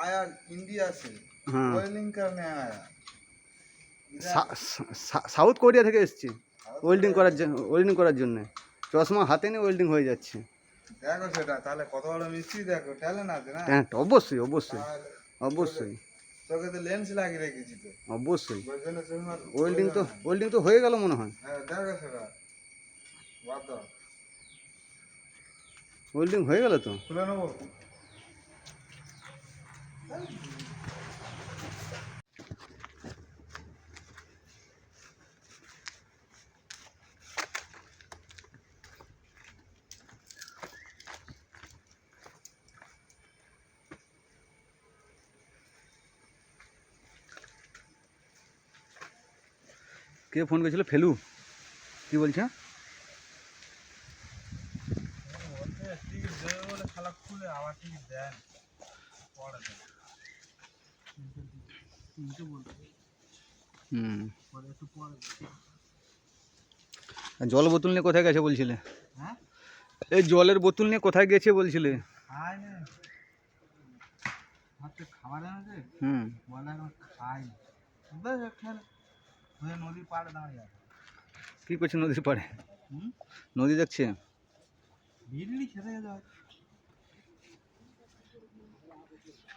आया इंडिया से हाँ वेल्डिंग करने आया সাউথ কোরিয়া থেকে এসেছি ওয়েল্ডিং করার জন্য চশমা হাতে নিয়ে ওয়েল্ডিং হয়ে যাচ্ছে। দেখো সেটা তাহলে কত বড় মিস্ত্রি, দেখো ট্যালেন্ট আছে না। হ্যাঁ অবশ্যই অবশ্যই তাহলে অবশ্যই তোকে তো লেন্স লাগিয়ে রেখেছি তো, অবশ্যই ওই জন্য চশমার ওয়েল্ডিং তো প্রয়োজন হয়। ওয়েল্ডিং তো হয়ে গেল মনে হয়। হ্যাঁ দেখো সেটা বাদ দাও, ওয়েল্ডিং হয়ে গেল তো। খুলে নেবো। কে ফোন করেছিল? ফেলু কি বলছে? টিকিট দেবে বলে খালা খুলে আবার টিকিট দেন পরে দেন। পরে একটু পরে জল বোতল নিয়ে কোথায় গেছে বলছিলে? হ্যাঁ এই জলের বোতল নিয়ে কোথায় গেছে বলছিলে? খাই না, ভাবছে খাবার এনেছে বলে এখন খাই না, বেশ এখানে হয়ে নদীর পাড়ে দাঁড়িয়ে আছে। কি করছে নদীর পাড়ে? নদী দেখছে? বিড়ি খেতে যায়।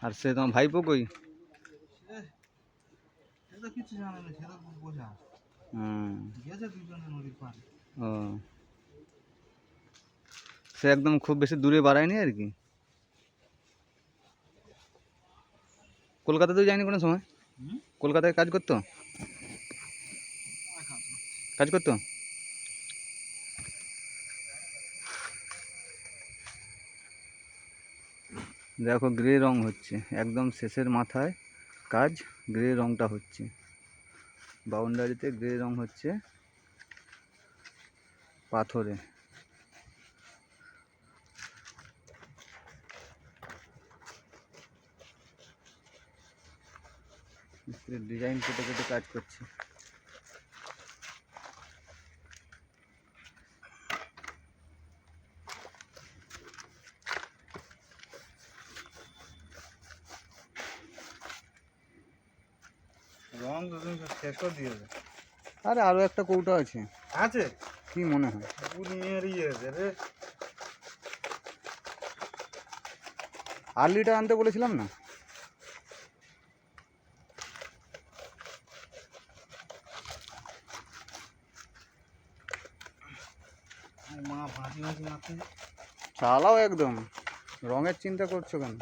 আর সে তোমার ভাইপো কই? সে তো কিছু জানে না, সে তো বোঝা গেছে দুজনে নদীর পাড়ে। ও সে একদম খুব বেশি দূরে বাড়ায়নি আর কি। কলকাতাতেও যায়নি কোনো সময়? কলকাতায় কাজ করতো? কাজ করতো? দেখো গ্রে রং হচ্ছে, একদম শেষের মাথায় কাজ গ্রে রংটা হচ্ছে, বাউন্ডারিতে গ্রে রং হচ্ছে পাথরে। ডিজাইন কেটে কেটে কাজ করছে। রং তো তুমি শেষ করে দিয়েছে। আরে আরো একটা কৌটা আছে। আছে কি মনে হয়? পুরি মেরিয়ে গেছে রে। আর্লিটা আনতে বলেছিলাম না? মা ভাজি ভাজি মারতে চালাও একদম, রঙের চিন্তা করছো কেন?